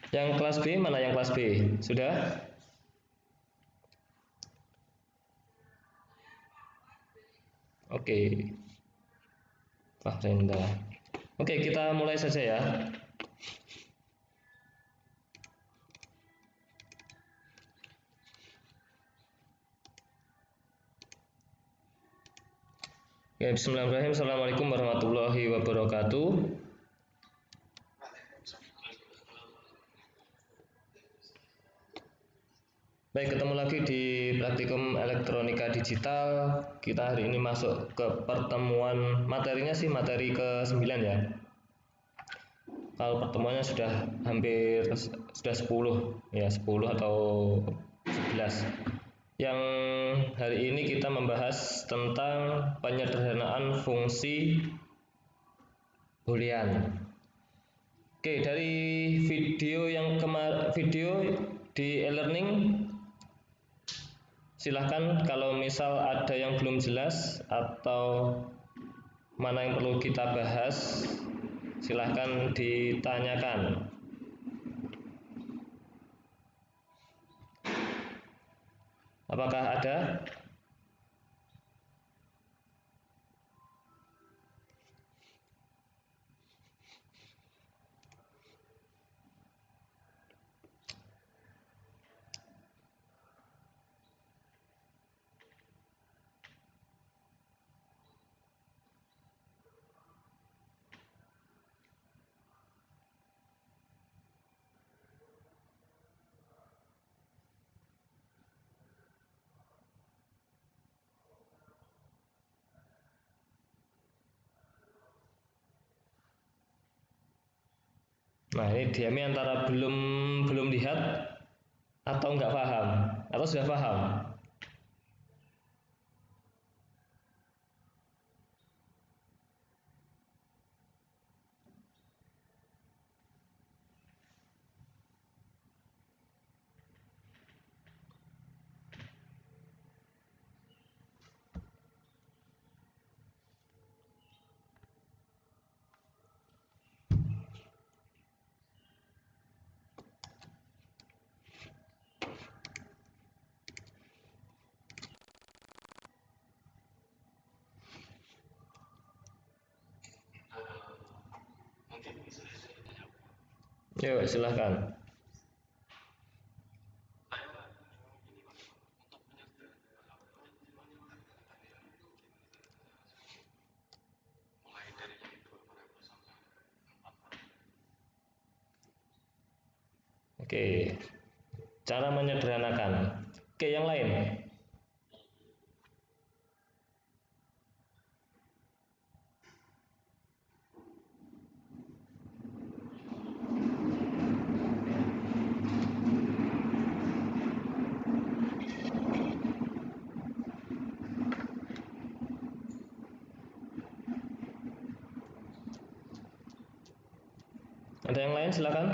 Yang kelas B mana yang kelas B? Sudah? Oke. Fahrenda. Oke, kita mulai saja ya. Ya, bismillahirrahmanirrahim. Assalamualaikum warahmatullahi wabarakatuh. Baik, ketemu lagi di praktikum elektronika digital. Kita hari ini masuk ke pertemuan, materinya sih materi ke-9 ya. Kalau pertemuannya sudah hampir sudah 10 ya, 10 atau 11. Yang hari ini kita membahas tentang penyederhanaan fungsi boolean. Oke, dari video yang video di e-learning, silahkan kalau misal ada yang belum jelas atau mana yang perlu kita bahas, silahkan ditanyakan. Apakah ada? Nah, ini diamnya antara belum lihat atau nggak paham atau sudah paham. Yuk, silahkan. Oke, cara menyederhanakan. Oke, yang lain. Ada yang lain, silakan.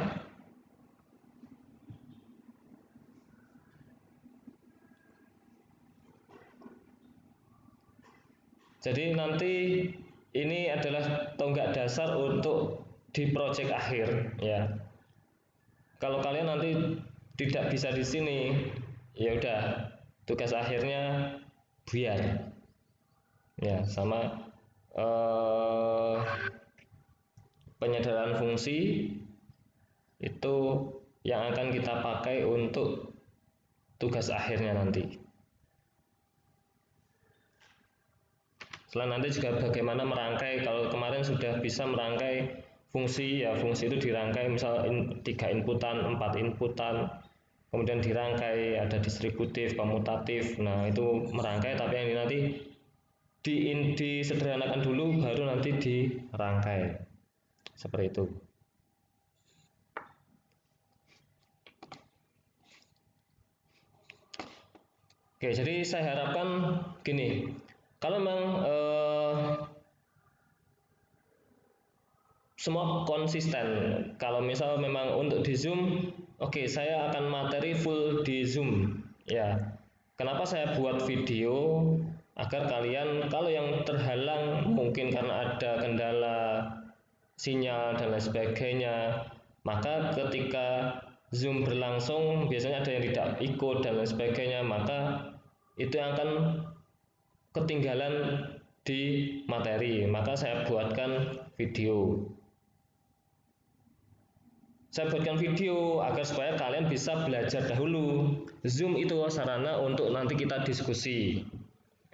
Jadi nanti ini adalah tonggak dasar untuk di project akhir ya. Kalau kalian nanti tidak bisa di sini, ya udah tugas akhirnya biar ya sama penyederhanaan fungsi itu yang akan kita pakai untuk tugas akhirnya nanti. Selain nanti juga bagaimana merangkai, kalau kemarin sudah bisa merangkai fungsi, ya fungsi itu dirangkai misal 3 inputan, 4 inputan, kemudian dirangkai ada distributif, komutatif, nah itu merangkai, tapi yang ini nanti disederhanakan dulu baru nanti dirangkai, seperti itu. Oke, jadi saya harapkan gini, kalau memang semua konsisten, kalau misal memang untuk di Zoom, oke, saya akan materi full di Zoom, ya. Kenapa saya buat video agar kalian kalau yang terhalang mungkin karena ada kendala sinyal dan lain sebagainya, maka ketika Zoom berlangsung biasanya ada yang tidak ikut dan lain sebagainya, maka itu yang akan ketinggalan di materi. Maka saya buatkan video. Saya buatkan video agar supaya kalian bisa belajar dahulu. Zoom itu sarana untuk nanti kita diskusi.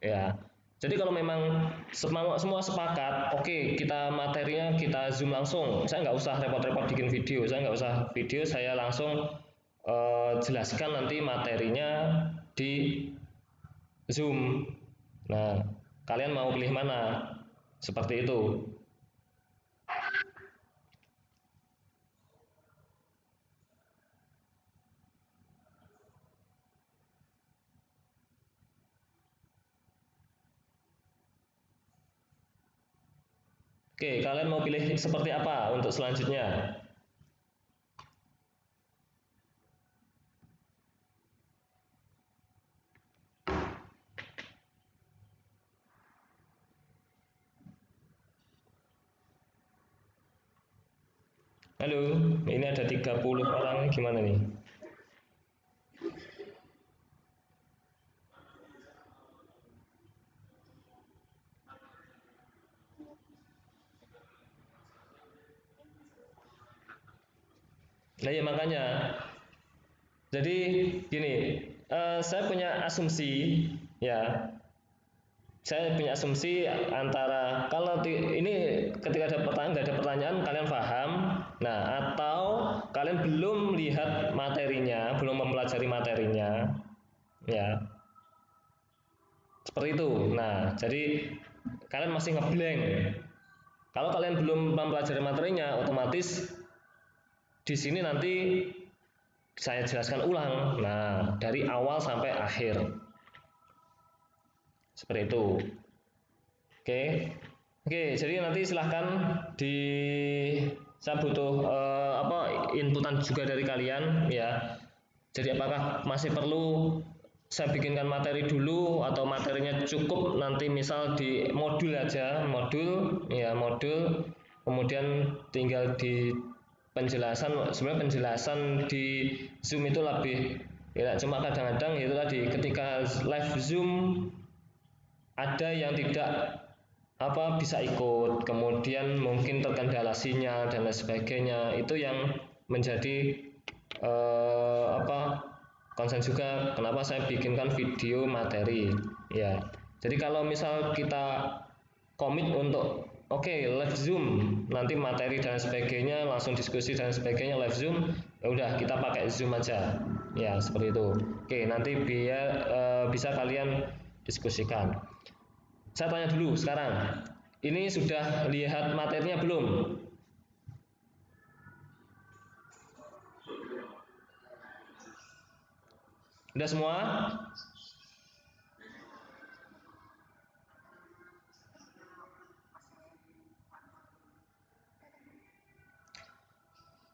Ya. Jadi kalau memang semua sepakat, oke, kita materinya kita Zoom langsung. Saya nggak usah repot-repot bikin video. Saya nggak usah video, saya langsung jelaskan nanti materinya di Zoom. Nah, kalian mau pilih mana? Seperti itu. Oke, kalian mau pilih seperti apa untuk selanjutnya? Halo, ini ada 30 orang, gimana nih? Nah ya makanya, jadi gini, saya punya asumsi, ya, saya punya asumsi antara kalau ini ketika ada pertanyaan nggak ada pertanyaan kalian paham, nah atau kalian belum lihat materinya, belum mempelajari materinya, ya seperti itu. Nah jadi kalian masih ngeblank. Kalau kalian belum mempelajari materinya, otomatis di sini nanti saya jelaskan ulang. Nah dari awal sampai akhir. Seperti itu. Oke. Oke, jadi nanti silahkan di saya butuh inputan juga dari kalian ya. Jadi apakah masih perlu saya bikinkan materi dulu atau materinya cukup nanti misal di modul aja, modul kemudian tinggal di penjelasan. Sebenarnya penjelasan di Zoom itu lebih ya, cuma kadang-kadang itu tadi ketika live Zoom ada yang tidak bisa ikut, kemudian mungkin terkendala sinyal dan lain sebagainya, itu yang menjadi konsen juga kenapa saya bikinkan video materi ya. Jadi kalau misal kita komit untuk live Zoom nanti materi dan sebagainya langsung diskusi dan sebagainya live Zoom, ya udah kita pakai Zoom aja ya, seperti itu. Oke, nanti biar bisa kalian diskusikan. Saya tanya dulu sekarang, ini sudah lihat materinya belum? Sudah semua?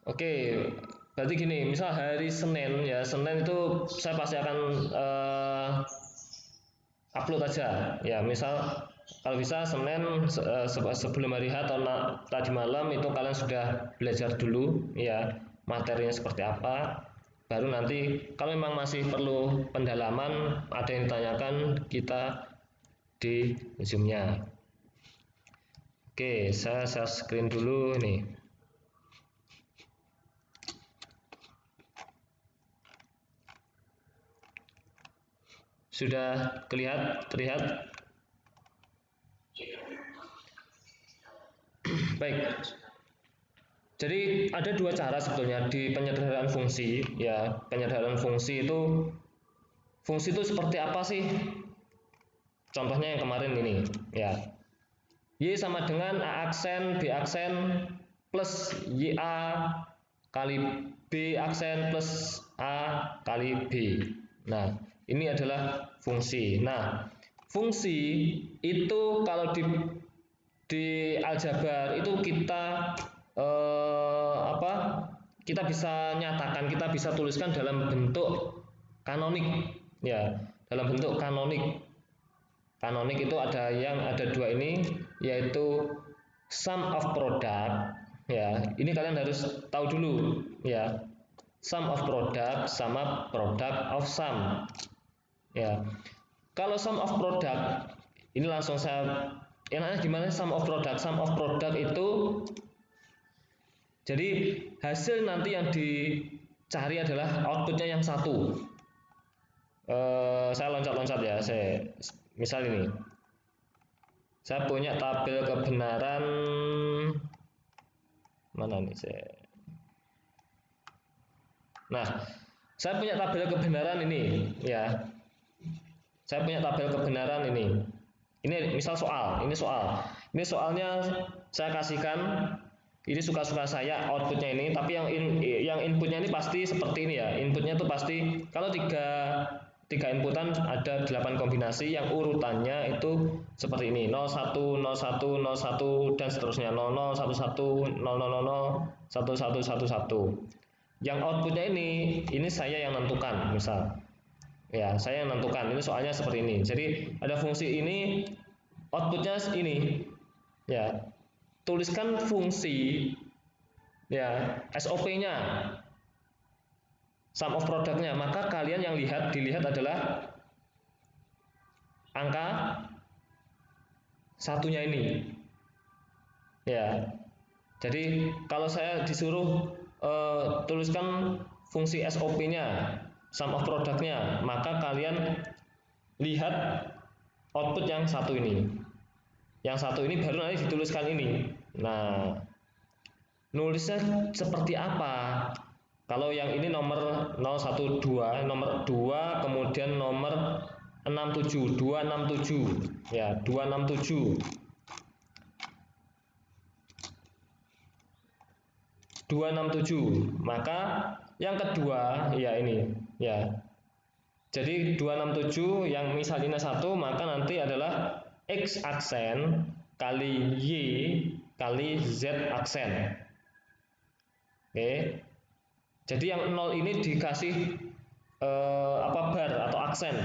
Oke, berarti gini, misal hari Senin ya, Senin itu saya pasti akan upload aja ya. Misal kalau bisa Senin sebelum hari H atau tadi malam itu kalian sudah belajar dulu ya materinya seperti apa. Baru nanti kalau memang masih perlu pendalaman, ada yang ditanyakan, kita di Zoom-nya. Oke, saya share screen dulu nih. Sudah terlihat? Baik. Jadi ada dua cara sebetulnya di penyederhanaan fungsi ya. Penyederhanaan fungsi itu seperti apa sih? Contohnya yang kemarin ini ya. Y sama dengan A aksen B aksen plus YA kali B aksen plus A kali B. Nah, ini adalah fungsi. Nah, fungsi itu kalau di aljabar itu kita kita bisa nyatakan, kita bisa tuliskan dalam bentuk kanonik ya, dalam bentuk kanonik. Kanonik itu ada dua ini, yaitu sum of product ya. Ini kalian harus tahu dulu ya. sum of product sama product of sum. Ya, kalau sum of product ini langsung saya enaknya gimana sum of product? Sum of product itu jadi hasil nanti yang dicari adalah outputnya yang satu. Saya loncat-loncat ya, misal ini. Saya punya tabel kebenaran mana nih Nah, saya punya tabel kebenaran ini ya. Saya punya tabel kebenaran ini. Ini misal soal, ini soal. Ini soalnya saya kasihkan ini suka-suka saya outputnya ini, tapi yang inputnya ini pasti seperti ini ya. Inputnya itu pasti kalau tiga inputan ada 8 kombinasi yang urutannya itu seperti ini 01, 01, 01 dan seterusnya 00, 11, 0000, 1111. Yang outputnya ini saya yang nentukan misal. Ya, saya yang nentukan. Ini soalnya seperti ini. Jadi ada fungsi ini, outputnya ini. Ya, tuliskan fungsi ya SOP-nya, sum of product-nya. Maka kalian yang dilihat adalah angka satunya ini. Ya. Jadi kalau saya disuruh tuliskan fungsi SOP-nya, sum of product-nya, maka kalian lihat output yang satu ini. Yang satu ini baru nanti dituliskan ini. Nah, nulisnya seperti apa? Kalau yang ini nomor 012, nomor 2, kemudian nomor 67, 267. Ya, 267. 267. Maka yang kedua ya ini ya. Jadi 267 yang misalnya 1, maka nanti adalah X aksen kali Y kali Z aksen. Oke. Jadi yang 0 ini dikasih bar atau aksen.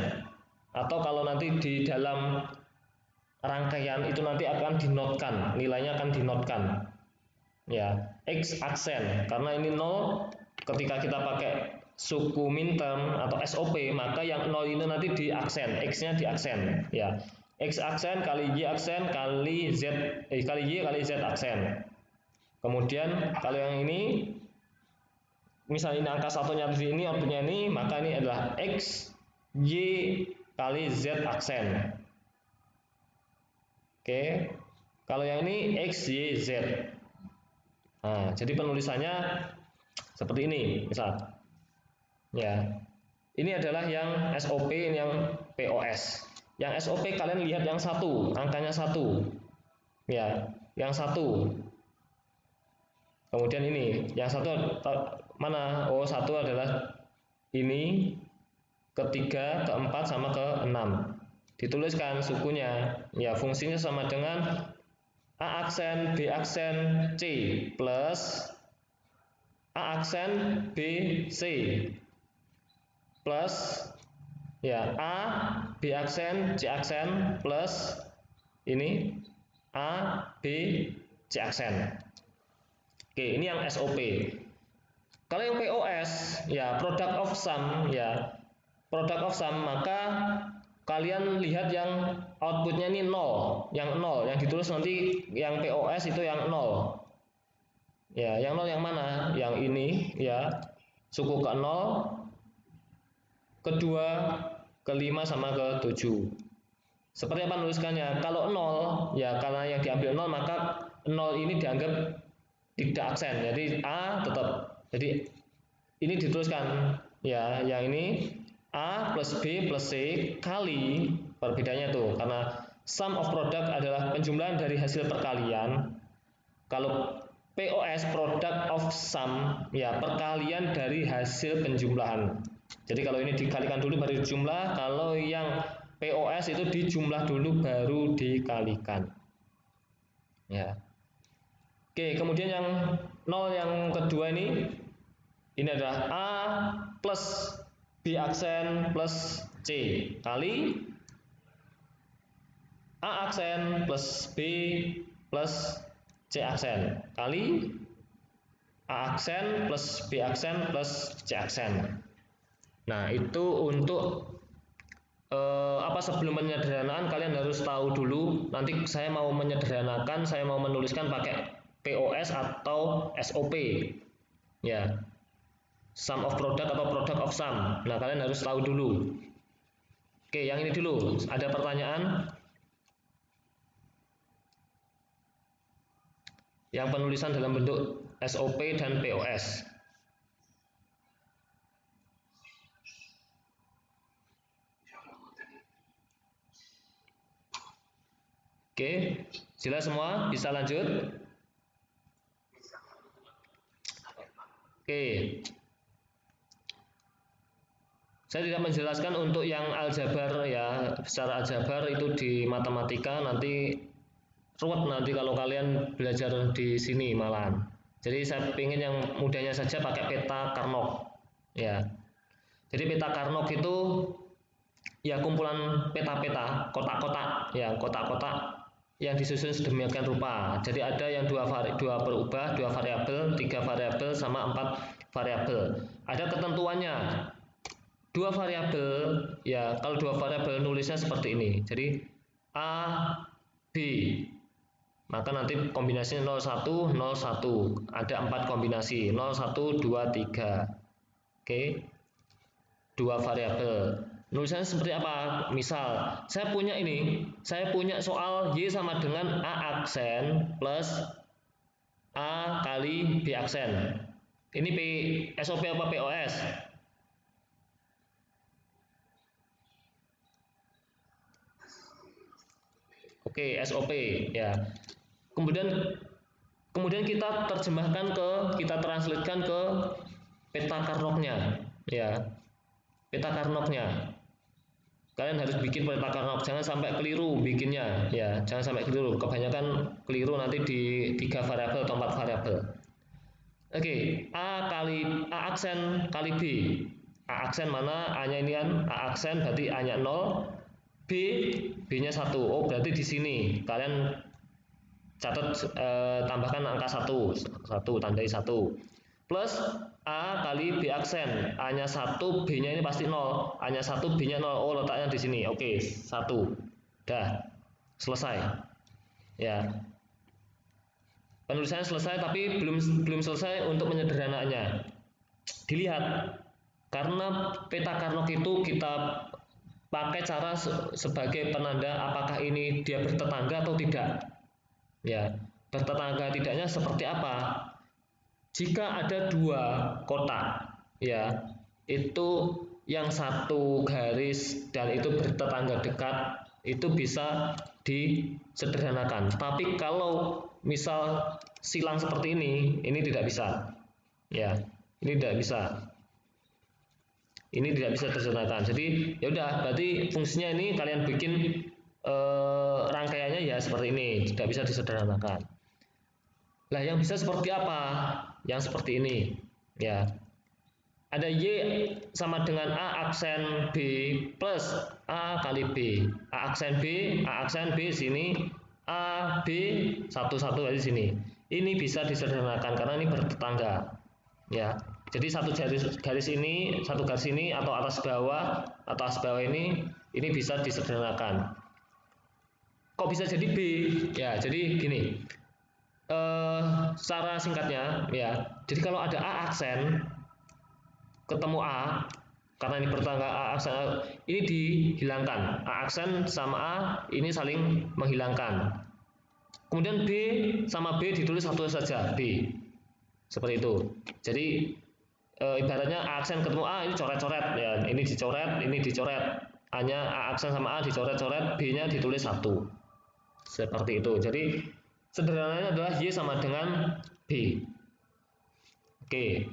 Atau kalau nanti di dalam rangkaian itu nanti akan dinotkan, nilainya akan dinotkan. Ya, X aksen karena ini 0 ketika kita pakai suku minterm atau SOP maka yang 0 ini nanti di aksen, X-nya di aksen ya. X aksen kali Y aksen kali Z kali Y kali Z aksen. Kemudian kalau yang ini misalnya ini angka satunya di sini outputnya ini, maka ini adalah X Y kali Z aksen. Oke. Kalau yang ini X Y Z. Nah, jadi penulisannya seperti ini, misal. Ya. Ini adalah yang SOP, ini yang POS. Yang SOP kalian lihat yang satu, angkanya 1. Ya, yang 1. Kemudian ini, yang satu mana? Oh, 1 adalah ini, ketiga, keempat sama ke-6. Dituliskan sukunya. Ya, fungsinya sama dengan A aksen, B aksen, C plus A aksen, B, C plus ya A, B aksen, C aksen plus ini A, B, C aksen. Oke, ini yang SOP. Kalau yang POS ya product of sum ya product of sum maka kalian lihat yang outputnya ini 0, yang ditulis nanti yang POS itu yang 0. Ya, yang 0 yang mana? Yang ini ya. Suku ke 0, kedua, kelima sama ke-7. Seperti apa nuliskannya? Kalau 0 ya karena yang diambil 0 maka 0 ini dianggap tidak aksen. Jadi A tetap. Jadi ini dituliskan ya, yang ini A plus B plus C kali perbedaannya tuh karena sum of product adalah penjumlahan dari hasil perkalian. Kalau POS product of sum ya perkalian dari hasil penjumlahan. Jadi kalau ini dikalikan dulu baru dijumlah, kalau yang POS itu dijumlah dulu baru dikalikan. Ya. Oke, kemudian yang 0 yang kedua ini adalah A plus B aksen plus C kali A aksen plus B plus C aksen kali A aksen plus B aksen plus C aksen. Nah, itu untuk sebelum penyederhanaan kalian harus tahu dulu. Nanti saya mau menyederhanakan, saya mau menuliskan pakai POS atau SOP. Ya. Sum of product atau product of sum. Nah, kalian harus tahu dulu. Oke, yang ini dulu. Ada pertanyaan? Yang penulisan dalam bentuk SOP dan POS. Oke, jelas semua? Bisa lanjut? Oke. Saya tidak menjelaskan untuk yang aljabar ya, secara aljabar itu di matematika nanti ruwet nanti kalau kalian belajar di sini malahan. Jadi saya ingin yang mudahnya saja pakai peta Carnot. Ya. Jadi peta Carnot itu ya kumpulan peta-peta, kotak-kotak, ya kotak-kotak yang disusun sedemikian rupa. Jadi ada yang dua berubah, 2 variabel, 3 variabel, sama 4 variabel. Ada ketentuannya. 2 variabel, ya kalau 2 variabel nulisnya seperti ini. Jadi A, B. Maka nanti kombinasinya 01, 01. Ada 4 kombinasi, 01, 2, 3. Oke. 2 variabel. Nulisannya seperti apa? Misal, saya punya soal Y sama dengan A aksen plus A kali B aksen. Ini SOP apa POS? Oke, SOP ya. Kemudian kita translatekan ke peta Carnot-nya ya. Peta Carnot-nya. Kalian harus bikin peta Carnot, jangan sampai keliru bikinnya ya, jangan sampai keliru. Kebanyakan keliru nanti di 3 variabel atau 4 variabel. Oke, A aksen kali B. A aksen mana? A-nya ini kan A aksen berarti A-nya 0, B-nya 1. Oh, berarti di sini kalian catat tambahkan angka 1, tandai 1. Plus A kali B aksen, A-nya 1, B-nya ini pasti 0. A-nya 1, B-nya 0. Oh, letaknya di sini. Oke, 1. Dah. Selesai. Ya. Penulisannya selesai tapi belum selesai untuk penyederhanaannya. Dilihat. Karena peta Carnot itu kita pakai cara sebagai penanda apakah ini dia bertetangga atau tidak. Ya, bertetangga tidaknya seperti apa? Jika ada 2 kotak, ya, itu yang satu garis dan itu bertetangga dekat, itu bisa disederhanakan. Tapi kalau misal silang seperti ini tidak bisa. Ya, ini tidak bisa. Ini tidak bisa disederhanakan. Jadi ya udah, berarti fungsinya ini kalian bikin rangkaiannya ya seperti ini, tidak bisa disederhanakan. Lah yang bisa seperti apa? Yang seperti ini, ya. Ada Y sama dengan A aksen B plus A kali B. A aksen B sini, A B satu di sini. Ini bisa disederhanakan karena ini bertetangga, ya. Jadi satu garis ini atau atas bawah ini bisa disederhanakan. Kok bisa jadi B? Ya, jadi gini. Secara singkatnya ya, jadi kalau ada A aksen ketemu A, karena ini bertetangga A aksen, ini dihilangkan. A aksen sama A ini saling menghilangkan. Kemudian B sama B ditulis satu saja, B. Seperti itu. Jadi ibaratnya A aksen ketemu A, ini coret-coret ya, ini dicoret. A-nya A aksen sama A dicoret-coret, B-nya ditulis satu. Seperti itu. Jadi sederhananya adalah Y sama dengan B. Oke.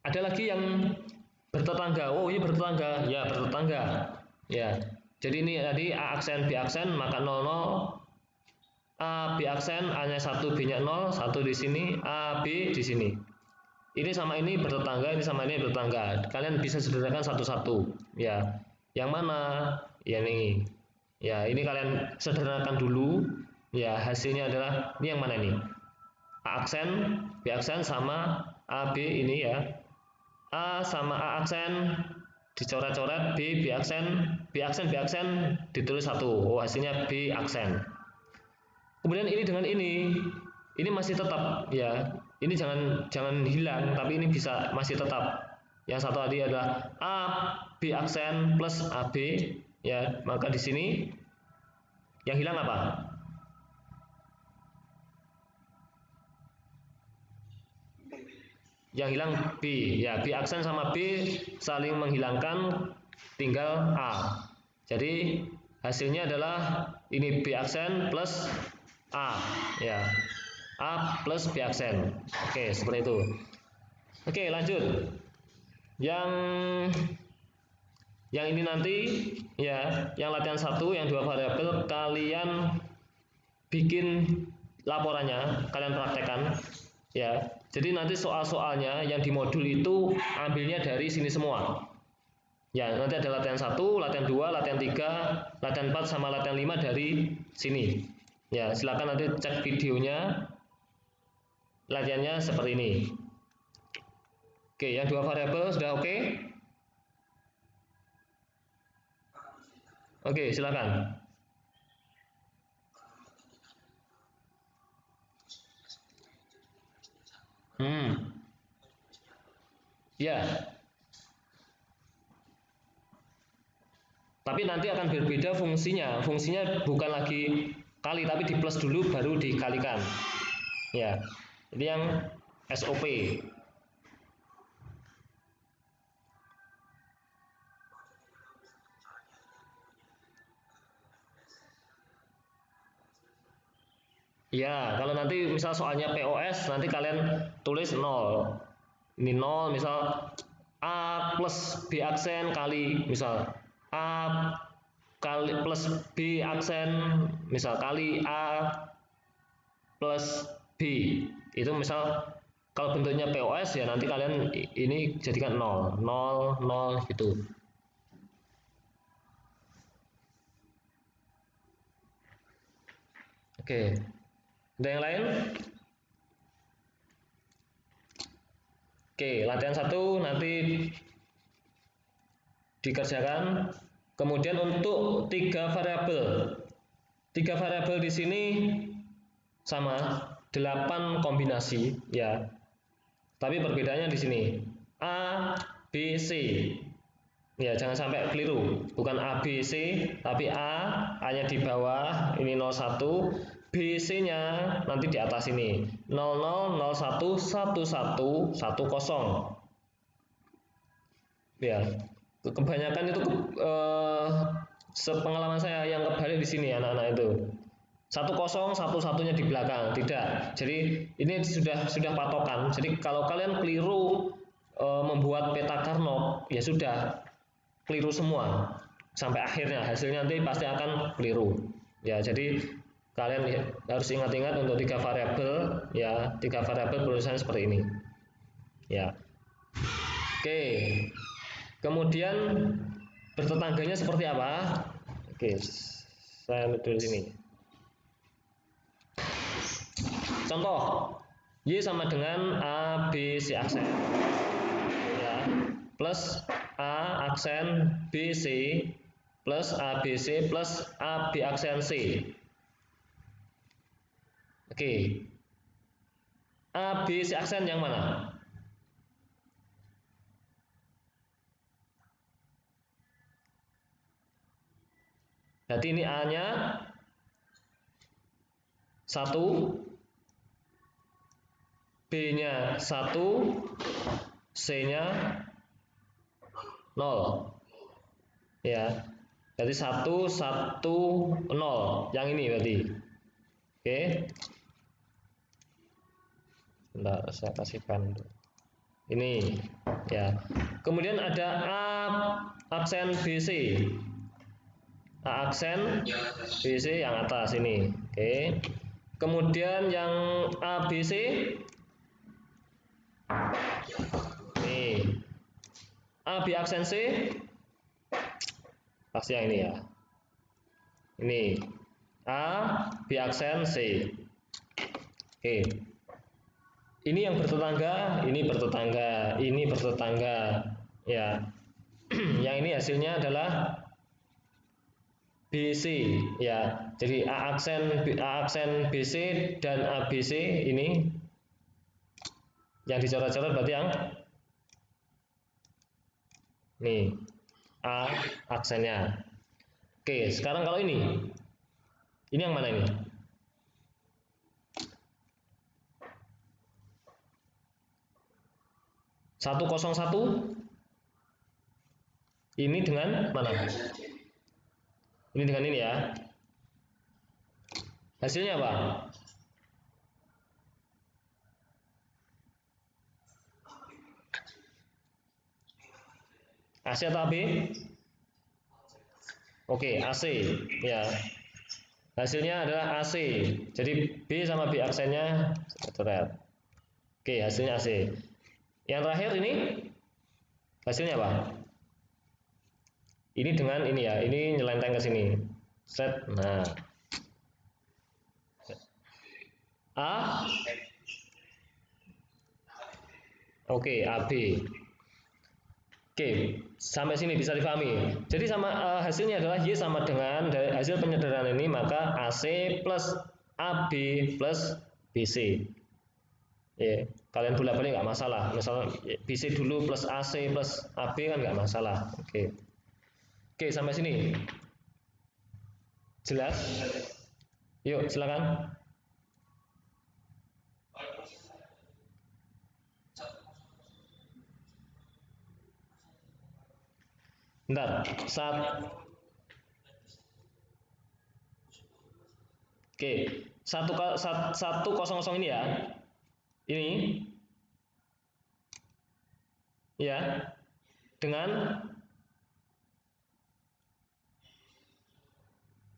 Ada lagi yang bertetangga. Oh, ini bertetangga. Ya, bertetangga. Ya. Jadi ini tadi A aksen B aksen maka 00. A B aksen A-nya 1, B-nya 0, 1 di sini, A B di sini. Ini sama ini bertetangga, ini sama ini bertetangga. Kalian bisa sederhanakan satu-satu. Ya. Yang mana? Ya ini. Ya, ini kalian sederhanakan dulu. Ya, hasilnya adalah ini yang mana ini? A aksen, B aksen sama AB ini ya. A sama A aksen dicoret-coret, B aksen, B aksen ditulis satu. Oh, hasilnya B aksen. Kemudian ini dengan ini masih tetap ya. Ini jangan hilang, tapi ini bisa masih tetap. Yang satu tadi adalah A B aksen plus AB ya, maka di sini yang hilang apa? Yang hilang B ya, B aksen sama B saling menghilangkan, tinggal A. Jadi hasilnya adalah ini B aksen plus A ya, A plus B aksen. Oke, seperti itu. Oke, lanjut. Yang ini nanti ya, yang latihan 1, yang 2 variabel, kalian bikin laporannya, kalian praktekkan ya. Jadi nanti soal-soalnya yang di modul itu ambilnya dari sini semua. Ya, nanti ada latihan 1, latihan 2, latihan 3, latihan 4 sama latihan 5 dari sini. Ya, silakan nanti cek videonya. Latihannya seperti ini. Oke, yang 2 variabel sudah oke? Oke, silakan. Ya. Tapi nanti akan berbeda fungsinya. Fungsinya bukan lagi kali, tapi di plus dulu baru dikalikan. Ya. Ini yang SOP. Ya, kalau nanti misal soalnya POS, nanti kalian tulis 0. Ini 0, misal A plus B aksen kali, misal A kali plus B aksen, misal kali A plus B. Itu misal kalau bentuknya POS ya, nanti kalian ini jadikan 0, 0, 0 gitu. Oke. Ada yang lain? Oke, latihan 1 nanti dikerjakan. Kemudian untuk 3 variabel. 3 variabel di sini sama 8 kombinasi ya. Tapi perbedaannya di sini. A, B, C. Ya, jangan sampai keliru. Bukan A, B, C, tapi A-nya di bawah, ini 01, B, C-nya nanti di atas ini. 00, 01, 11, 10. Ya, kebanyakan itu sepengalaman saya yang kebalik di sini anak-anak itu 10, 11-nya di belakang, tidak. Jadi ini sudah patokan. Jadi kalau kalian keliru membuat peta Carnot, ya sudah keliru semua sampai akhirnya, hasilnya nanti pasti akan keliru. Ya, jadi kalian harus ingat-ingat untuk 3 variabel ya, 3 variabel penulisannya seperti ini. Ya. Oke. Kemudian bertetangganya seperti apa? Oke, saya lihat dulu sini. Contoh, Y sama dengan A, B, C aksen. Ya, plus A aksen B, C, plus A, B, C, plus A, B aksen C. Oke. A, B, C aksen yang mana? Berarti ini A-nya 1, B-nya 1, C-nya 0. Ya. Berarti 1, 1, 0. Yang ini berarti. Oke. Bentar, saya kasihkan dulu. Ini ya. Kemudian ada A aksen BC. A aksen BC yang atas ini. Oke. Kemudian yang ABC nih. AB aksen C pasti yang ini ya. Ini A B aksen C. Oke. Ini yang bertetangga, ini bertetangga, ini bertetangga. Ya. Yang ini hasilnya adalah BC ya. Jadi A aksen BC dan ABC ini yang dicoret-coret berarti yang nih A aksennya. Oke, sekarang kalau ini yang mana ini? Satu kosong satu ini dengan mana? Ini dengan ini ya. Hasilnya apa? AC atau AB? Oke, AC ya. Hasilnya adalah AC. Jadi B sama B aksennya coret. Oke, hasilnya AC. Yang terakhir ini hasilnya apa? Ini dengan ini ya, ini nyelenteng ke sini. Set. Nah. A. Oke, AB. Oke, sampai sini bisa difahami. Jadi sama hasilnya adalah Y sama dengan dari hasil penyederhanaan ini, maka AC plus AB plus BC. Ya, kalian bolak-balik nggak masalah. Misalnya BC dulu plus AC plus AB kan nggak masalah. Oke. Oke, sampai sini. Jelas? Yuk, silakan. Bentar, oke, satu kosong ini ya, ini, ya, dengan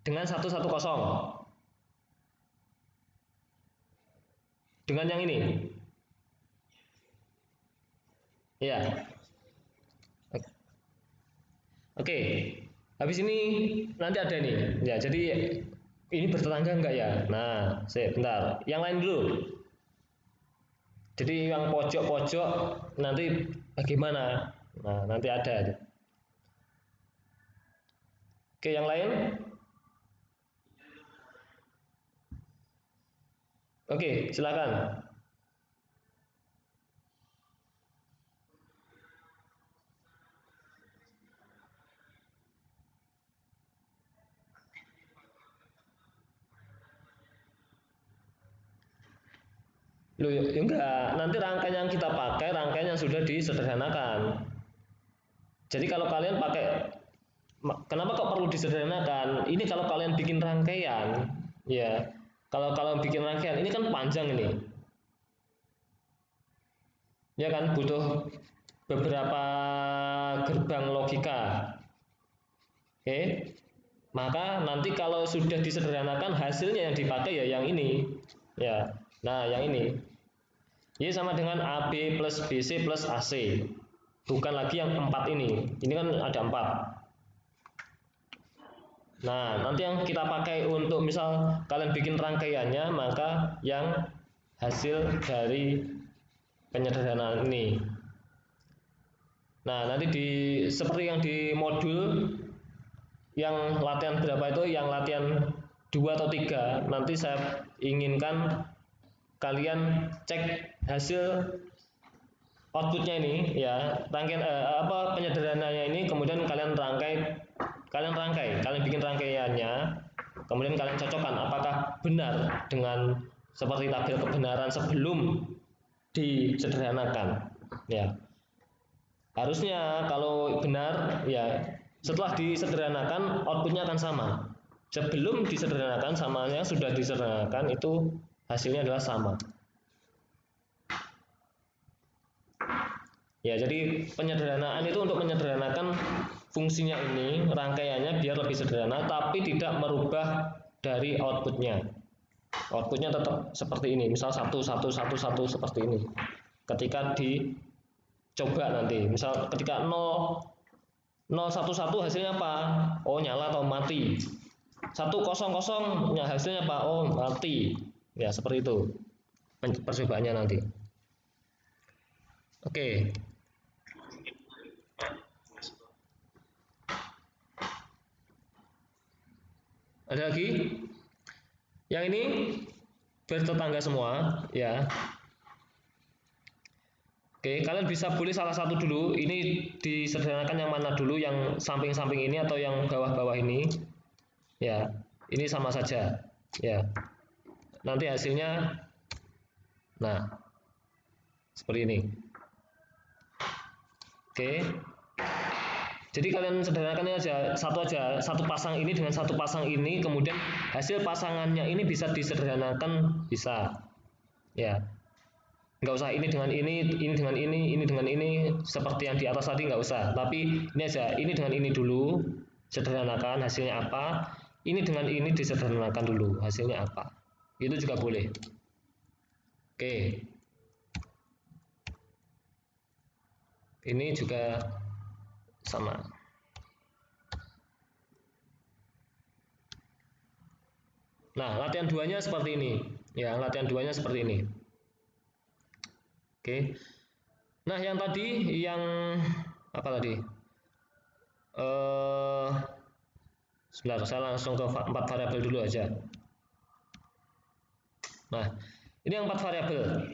110, dengan yang ini, ya. Oke, habis ini nanti ada nih, ya. Jadi ini bertetangga enggak ya? Nah, bentar. Yang lain dulu. Jadi yang pojok-pojok nanti bagaimana? Nah, nanti ada. Oke, yang lain? Oke, silakan. Loh, ya enggak, nanti rangkaian yang kita pakai rangkaian yang sudah disederhanakan. Jadi kalau kalian pakai, kenapa kok perlu disederhanakan? Ini kalau kalian bikin rangkaian, ya, kalau kalian bikin rangkaian ini kan panjang ini, ya kan, butuh beberapa gerbang logika. Oke, maka nanti kalau sudah disederhanakan hasilnya yang dipakai ya yang ini, ya. Nah, yang ini Y sama dengan AB plus BC plus AC, bukan lagi yang 4 ini kan ada 4. Nah, nanti yang kita pakai untuk misal kalian bikin rangkaiannya, maka yang hasil dari penyederhanaan ini. Nah, nanti seperti yang di modul yang latihan berapa itu, yang latihan 2 atau 3, nanti saya inginkan kalian cek hasil outputnya ini ya, rangkaian penyederhanaannya ini, kemudian kalian bikin rangkaiannya, kemudian kalian cocokkan apakah benar dengan seperti tabel kebenaran sebelum disederhanakan ya. Harusnya kalau benar ya, setelah disederhanakan outputnya akan sama. Sebelum disederhanakan sama yang sudah disederhanakan itu hasilnya adalah sama. Ya, jadi penyederhanaan itu untuk menyederhanakan fungsinya ini, rangkaiannya biar lebih sederhana, tapi tidak merubah dari outputnya. Outputnya tetap seperti ini, misal 1, 1, 1, 1 seperti ini. Ketika dicoba nanti, misal ketika 0, 0, 1, 1 hasilnya apa? Oh, nyala atau mati. 1, 0, 0 hasilnya apa? Oh, mati. Ya, seperti itu percobaannya nanti. Oke. Ada lagi? Yang ini bertetangga semua, ya. Oke, kalian bisa pilih salah satu dulu. Ini disederhanakan yang mana dulu, yang samping-samping ini atau yang bawah-bawah ini? Ya, ini sama saja. Ya, nanti hasilnya, nah, seperti ini. Oke. Jadi kalian sederhanakan aja, satu pasang ini dengan satu pasang ini, kemudian hasil pasangannya ini bisa disederhanakan, bisa. Ya, nggak usah ini dengan ini dengan ini dengan ini, seperti yang di atas tadi nggak usah. Tapi ini aja, ini dengan ini dulu, sederhanakan hasilnya apa. Ini dengan ini disederhanakan dulu, hasilnya apa. Itu juga boleh. Oke. Ini juga sama. Nah, latihan duanya seperti ini. Ya, latihan duanya seperti ini. Oke. Nah, yang tadi, yang apa tadi? Sebentar, saya langsung ke 4 variabel dulu aja. Nah, ini yang 4 variabel.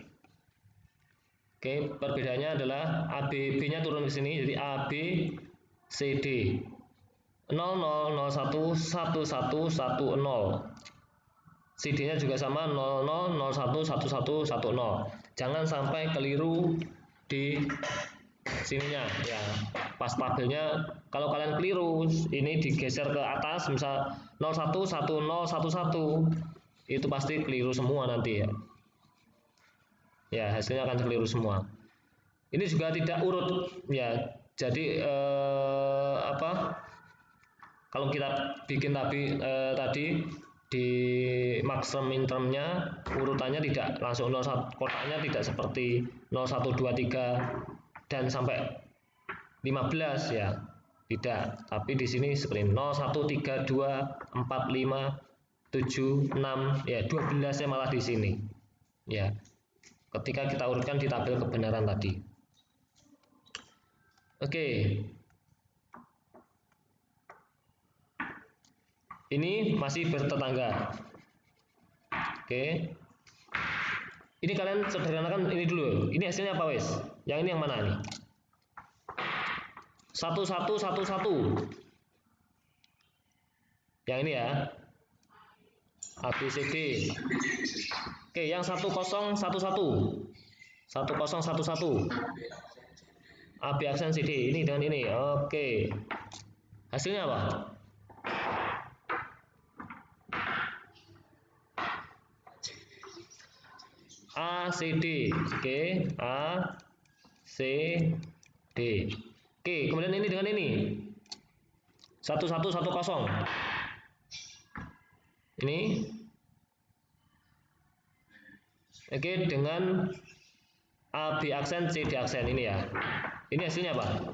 Oke, perbedaannya adalah A, B, B-nya turun ke sini, jadi A, B, C, D. 00, 01, 11, 10. CD-nya juga sama 00, 01, 11, 10. Jangan sampai keliru di sininya ya. Pas tabelnya kalau kalian keliru, ini digeser ke atas, misal 01, 10, 11, itu pasti keliru semua nanti ya. Ya, hasilnya akan keliru semua. Ini juga tidak urut ya. Jadi apa? Kalau kita bikin tadi di max term min termnya urutannya tidak langsung 01, kotaknya tidak seperti 01, 2, 3 dan sampai 15 ya. Tidak, tapi di sini seperti 01, 3, 2, 4, 5, 7, 6 ya, 12-nya malah di sini. Ya. Ketika kita urutkan di tabel kebenaran tadi. Oke. Ini masih bertetangga. Oke. Ini kalian sederhanakan ini dulu. Ini hasilnya apa wes? Yang ini yang mana nih? 1111. Yang ini ya. A B C D. Oke, yang 1011. 1011. A B aksen C D. Ini dengan ini. Oke. Hasilnya apa? A C D. Oke, A C D. Oke, kemudian ini dengan ini. 1110. Ini. Oke, dengan A B aksen C D aksen ini ya. Ini hasilnya apa?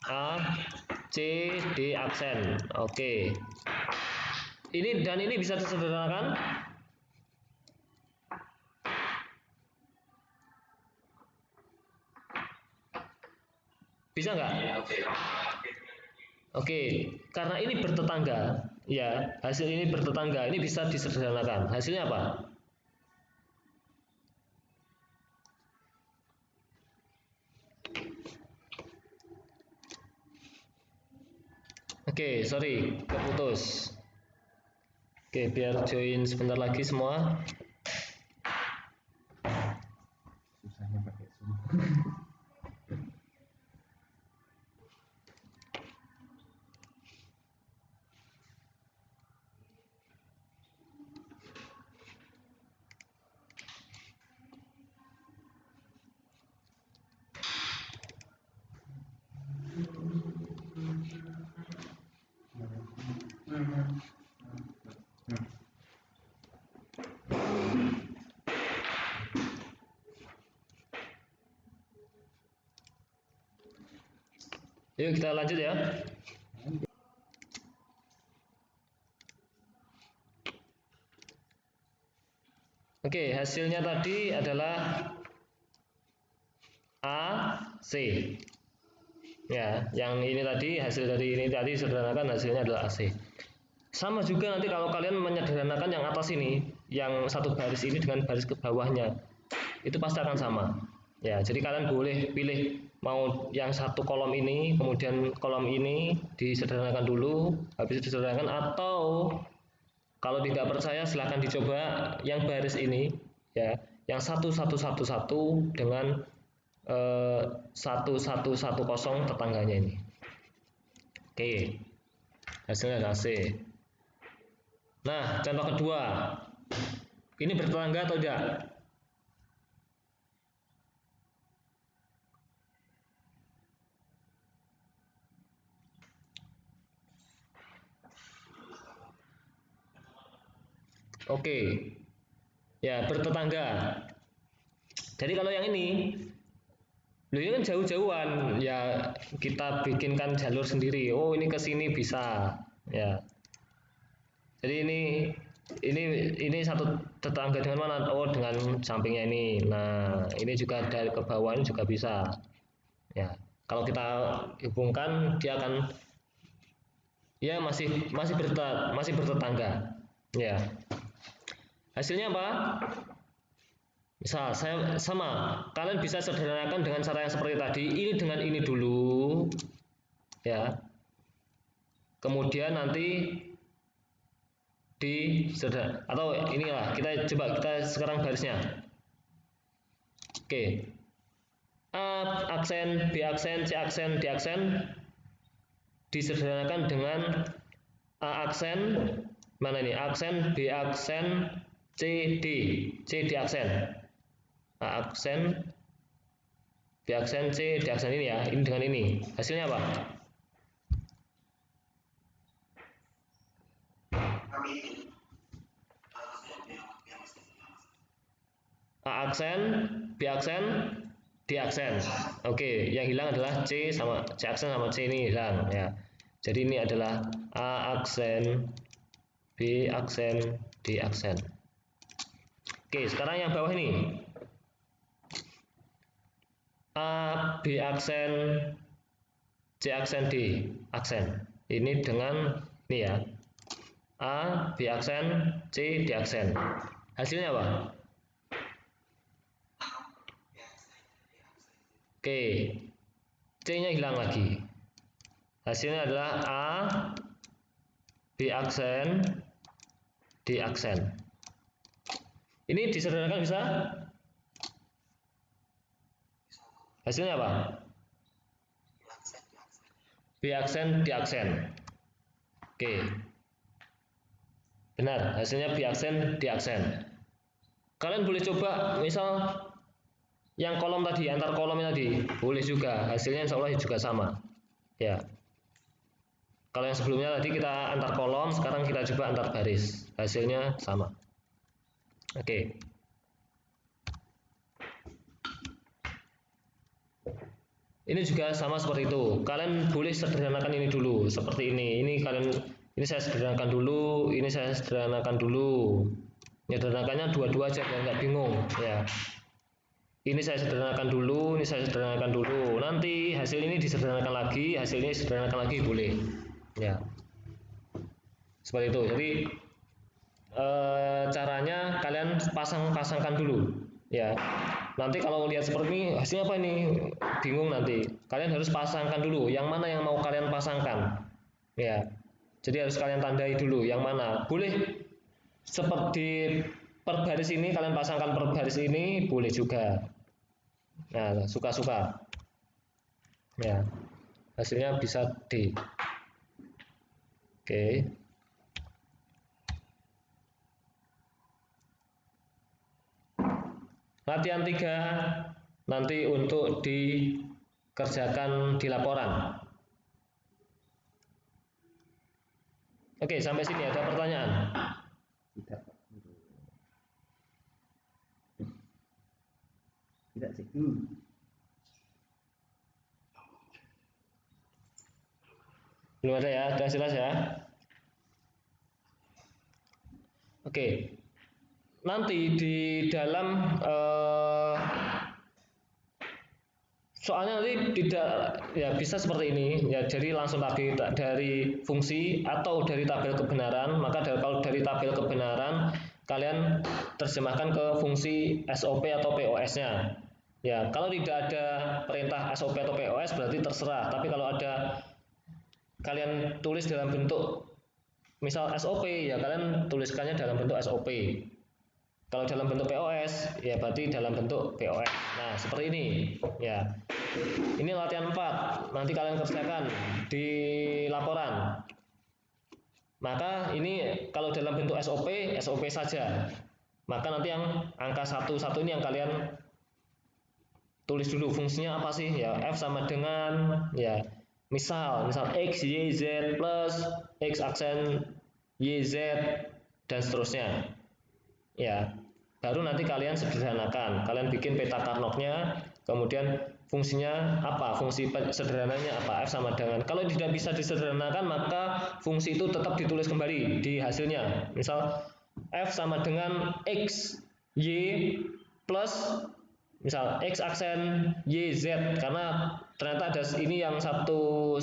A C D aksen. Oke. Ini dan ini bisa disederhanakan. Bisa nggak? Oke, karena ini bertetangga, ya, hasil ini bertetangga, ini bisa disederhanakan. Hasilnya apa? Oke, sorry, keputus. Oke, biar join sebentar lagi semua. Susahnya pakai Zoom. Yuk kita lanjut ya. Oke, hasilnya tadi adalah AC. Ya, yang ini tadi hasil dari ini tadi sederhanakan hasilnya adalah AC. Sama juga nanti kalau kalian menyederhanakan yang atas ini, yang satu baris ini dengan baris ke bawahnya, itu pasti akan sama. Ya, jadi kalian boleh pilih mau yang satu kolom ini, kemudian kolom ini disederhanakan dulu, habis disederhanakan, atau kalau tidak percaya silahkan dicoba yang baris ini, ya, yang 1111 dengan 1110 tetangganya ini. Oke, hasilnya adalah C. Nah, contoh kedua, ini bertetangga atau tidak? Oke, ya bertetangga. Jadi kalau yang ini, ini kan jauh-jauhan, ya kita bikinkan jalur sendiri. Oh, ini ke sini bisa, ya. Jadi ini satu tetangga dengan mana? Oh, dengan sampingnya ini. Nah, ini juga dari ke bawah ini juga bisa. Ya, kalau kita hubungkan dia akan ya masih bertetangga. Ya. Hasilnya apa? Misal saya sama, kalian bisa sederhanakan dengan cara yang seperti tadi. Ini dengan ini dulu, ya. Kemudian nanti di atau inilah kita coba kita sekarang barisnya. Oke. A aksen, B aksen, C aksen, D aksen disederhanakan dengan A aksen mana ini? Aksen, B aksen, C D, C D aksen. A aksen, B aksen, C D aksen ini ya. Ini dengan ini. Hasilnya apa? A aksen, B aksen, D aksen. Oke, yang hilang adalah C sama C aksen sama C ini hilang ya. Jadi ini adalah A aksen, B aksen, D aksen. Oke, sekarang yang bawah ini. A, B aksen, C aksen, D aksen. Ini dengan ini ya. A, B aksen, C, D aksen. Hasilnya apa? Oke, C-nya hilang lagi. Hasilnya adalah A, B aksen, D aksen. Ini disederhanakan bisa? Hasilnya apa? B aksen, D aksen. Oke. Benar, hasilnya B aksen, D aksen. Kalian boleh coba, misal yang kolom tadi, antar kolom tadi, boleh juga. Hasilnya insya Allah juga sama. Ya. Kalau yang sebelumnya tadi kita antar kolom, sekarang kita coba antar baris. Hasilnya sama. Oke. Ini juga sama seperti itu. Kalian boleh sederhanakan ini dulu, seperti ini. Ini saya sederhanakan dulu, ini saya sederhanakan dulu. Sederhanakannya dua-dua aja biar nggak bingung. Ya. Ini saya sederhanakan dulu, ini saya sederhanakan dulu. Nanti hasil ini disederhanakan lagi, hasil ini disederhanakan lagi boleh. Ya. Seperti itu. Jadi caranya kalian pasangkan dulu. Ya. Nanti kalau lihat seperti ini, hasilnya apa ini? Bingung nanti. Kalian harus pasangkan dulu. Yang mana yang mau kalian pasangkan? Ya. Jadi harus kalian tandai dulu yang mana. Boleh seperti per baris ini kalian pasangkan per baris ini boleh juga. Nah, suka-suka. Ya. Hasilnya bisa D. Oke. Latihan 3 nanti untuk dikerjakan di laporan. Oke, sampai sini ada pertanyaan? Tidak. Tidak sih. Belum ada ya? Sudah jelas ya? Oke. nanti di dalam soalnya nanti tidak ya bisa seperti ini ya, jadi langsung tadi dari fungsi atau dari tabel kebenaran. Maka kalau dari tabel kebenaran kalian terjemahkan ke fungsi SOP atau POS-nya. Ya, kalau tidak ada perintah SOP atau POS berarti terserah. Tapi kalau ada kalian tulis dalam bentuk misal SOP ya kalian tuliskannya dalam bentuk SOP. Kalau dalam bentuk POS ya berarti dalam bentuk POS. Nah, seperti ini ya. Ini latihan 4, nanti kalian kerjakan di laporan. Maka ini kalau dalam bentuk SOP, SOP saja. Maka nanti yang angka 1 ini yang kalian tulis dulu fungsinya apa sih? Ya, F sama dengan ya misal X, Y, Z plus X aksen Y, Z dan seterusnya. Ya, baru nanti kalian sederhanakan. Kalian bikin peta Carnot-nya, kemudian fungsinya apa, fungsi sederhananya apa, F sama dengan. Kalau tidak bisa disederhanakan maka fungsi itu tetap ditulis kembali di hasilnya. Misal F sama dengan X Y plus misal X aksen Y Z, karena ternyata ada ini yang satu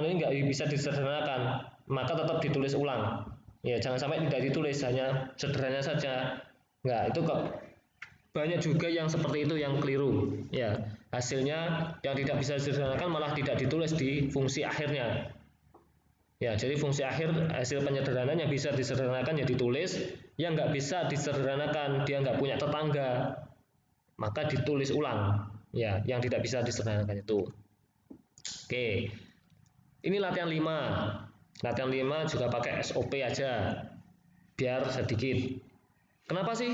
ini nggak bisa disederhanakan, maka tetap ditulis ulang. Ya, jangan sampai tidak ditulis, hanya sederhana saja. Nggak, itu kok banyak juga yang seperti itu yang keliru. Ya, hasilnya yang tidak bisa disederhanakan malah tidak ditulis di fungsi akhirnya. Ya, jadi fungsi akhir hasil penyederhanaan yang bisa disederhanakan ya ditulis, yang nggak bisa disederhanakan, dia nggak punya tetangga, maka ditulis ulang. Ya, yang tidak bisa disederhanakan itu. Oke, ini latihan 5. Latihan 5 juga pakai SOP aja, biar sedikit. Kenapa sih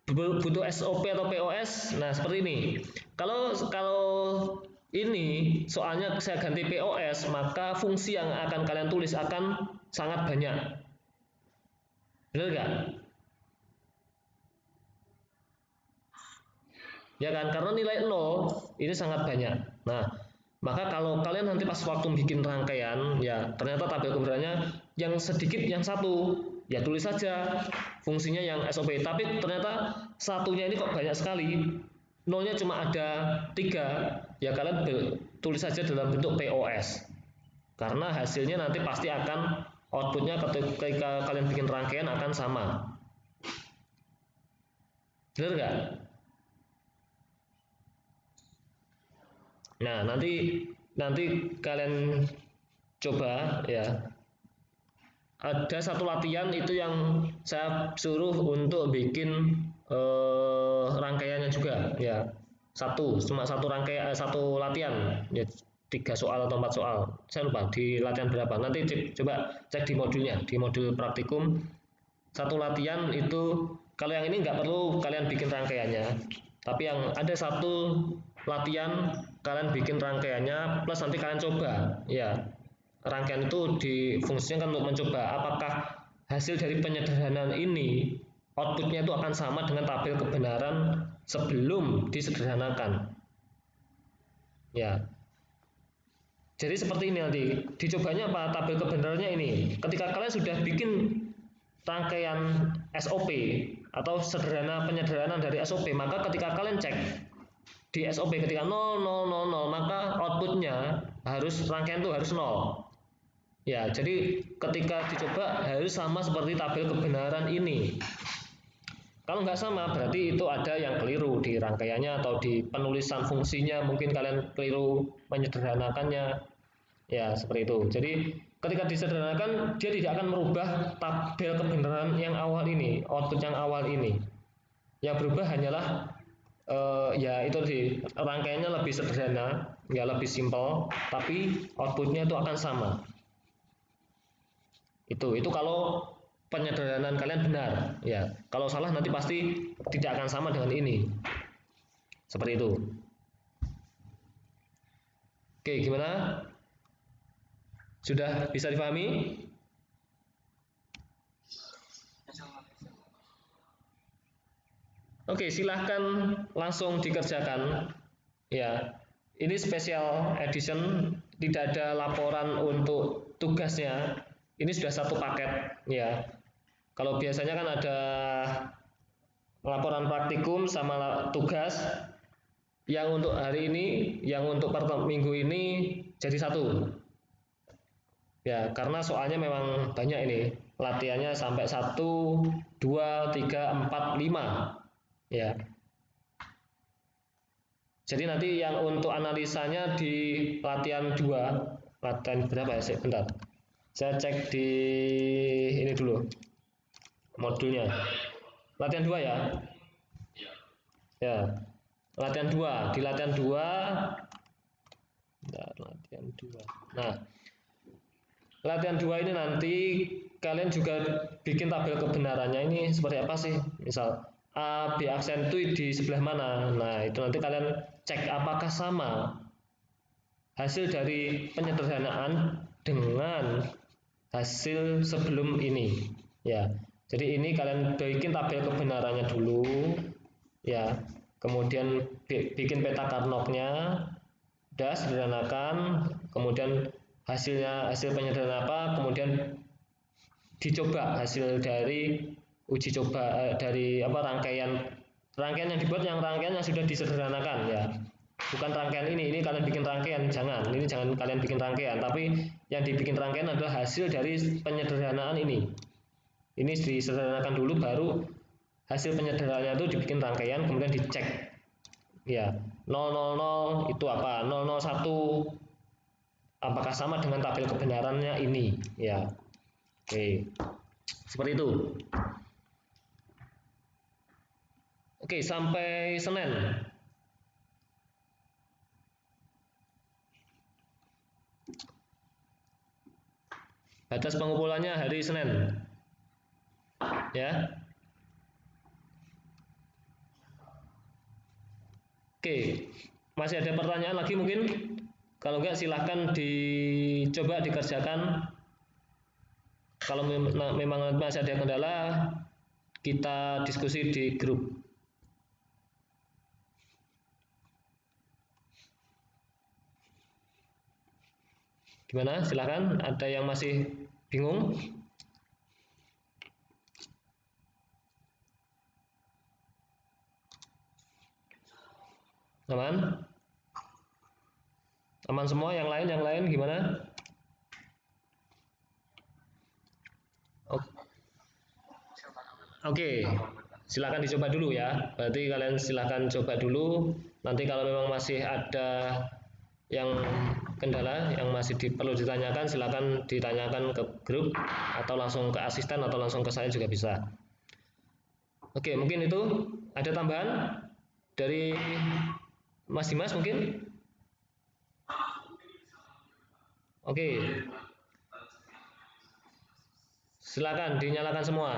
butuh SOP atau POS? Nah, seperti ini. Kalau ini soalnya saya ganti POS, maka fungsi yang akan kalian tulis akan sangat banyak. Benar nggak? Ya kan, karena nilai 0 ini sangat banyak. Nah, maka kalau kalian nanti pas waktu bikin rangkaian, ya ternyata tabel kebenarannya yang sedikit yang satu, ya tulis saja fungsinya yang SOP. Tapi ternyata satunya ini kok banyak sekali, nolnya cuma ada 3, ya kalian tulis saja dalam bentuk POS. Karena hasilnya nanti pasti akan outputnya ketika kalian bikin rangkaian akan sama. Benar nggak? Nah, nanti kalian coba ya. Ada satu latihan itu yang saya suruh untuk bikin rangkaiannya juga ya. Cuma satu rangkaian, satu latihan ya, 3 soal atau 4 soal. Saya lupa di latihan berapa. Nanti coba cek di modulnya, di modul praktikum. Satu latihan itu kalau yang ini nggak perlu kalian bikin rangkaiannya. Tapi yang ada satu latihan kalian bikin rangkaiannya plus nanti kalian coba ya, rangkaian itu difungsikan untuk mencoba apakah hasil dari penyederhanaan ini outputnya itu akan sama dengan tabel kebenaran sebelum disederhanakan ya. Jadi seperti ini nanti dicobanya apa, tabel kebenarannya ini ketika kalian sudah bikin rangkaian SOP atau penyederhanaan dari SOP, maka ketika kalian cek di SOP ketika 0, 0, 0, 0, maka outputnya harus rangkaian itu harus 0. Ya, jadi ketika dicoba harus sama seperti tabel kebenaran ini. Kalau nggak sama berarti itu ada yang keliru di rangkaiannya atau di penulisan fungsinya, mungkin kalian keliru menyederhanakannya. Ya, seperti itu. Jadi ketika disederhanakan dia tidak akan merubah tabel kebenaran yang awal ini, output yang awal ini. Yang berubah hanyalah ya itu di rangkaiannya lebih sederhana, ya lebih simpel, tapi outputnya itu akan sama. Itu kalau penyederhanaan kalian benar, ya. Kalau salah nanti pasti tidak akan sama dengan ini. Seperti itu. Oke, gimana? Sudah bisa dipahami? Oke, silahkan langsung dikerjakan. Ya, ini special edition, tidak ada laporan untuk tugasnya. Ini sudah satu paket, ya. Kalau biasanya kan ada laporan praktikum sama tugas. Yang untuk hari ini, yang untuk minggu ini jadi satu. Ya, karena soalnya memang banyak ini. Latihannya sampai 1, 2, 3, 4, 5. Ya. Jadi nanti yang untuk analisanya di latihan 2, latihan berapa ya? Bentar. Saya cek di ini dulu. Modulnya. Latihan 2 ya? Ya. Latihan 2. Di latihan 2 bentar, latihan 2. Nah, latihan 2 ini nanti kalian juga bikin tabel kebenarannya ini seperti apa sih? Misal A, B aksentuit di sebelah mana? Nah, itu nanti kalian cek apakah sama hasil dari penyederhanaan dengan hasil sebelum ini. Ya, jadi ini kalian bikin tabel kebenarannya dulu. Ya, kemudian bikin peta Carnot-nya, udah sederhanakan, kemudian hasil penyederhanaan apa, kemudian dicoba hasil dari uji coba dari apa rangkaian yang dibuat, yang rangkaian yang sudah disederhanakan ya, bukan rangkaian ini kalian bikin rangkaian, jangan kalian bikin rangkaian, tapi yang dibikin rangkaian adalah hasil dari penyederhanaan ini disederhanakan dulu, baru hasil penyederhanaannya itu dibikin rangkaian, kemudian dicek ya, 000 itu apa, 001 apakah sama dengan tabel kebenarannya ini ya. Oke, seperti itu. Oke, sampai Senin. Batas pengumpulannya hari Senin ya. Oke, masih ada pertanyaan lagi mungkin? Kalau enggak silahkan dicoba dikerjakan. Kalau memang masih ada kendala, kita diskusi di grup. Gimana? Silahkan. Ada yang masih bingung? Aman? Aman semua? Yang lain gimana? Oke, silakan dicoba dulu ya. Berarti kalian silakan coba dulu. Nanti kalau memang masih ada yang kendala yang masih perlu ditanyakan, silakan ditanyakan ke grup atau langsung ke asisten atau langsung ke saya juga bisa. Oke, mungkin itu ada tambahan dari Mas Dimas mungkin? Oke, silakan dinyalakan semua.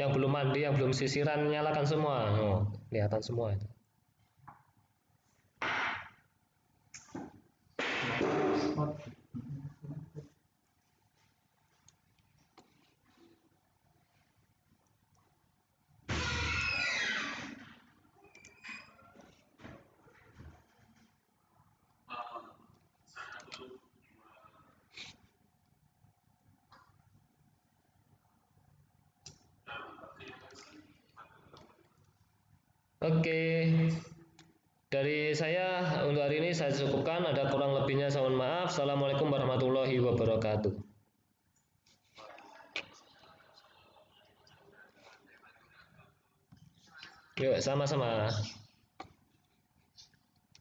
Yang belum mandi, yang belum sisiran, nyalakan semua. Oh, kelihatan semua itu. Oke, dari saya untuk hari ini saya cukupkan. Ada kurang lebihnya saya mohon maaf. Assalamualaikum warahmatullahi wabarakatuh. Yuk, sama-sama.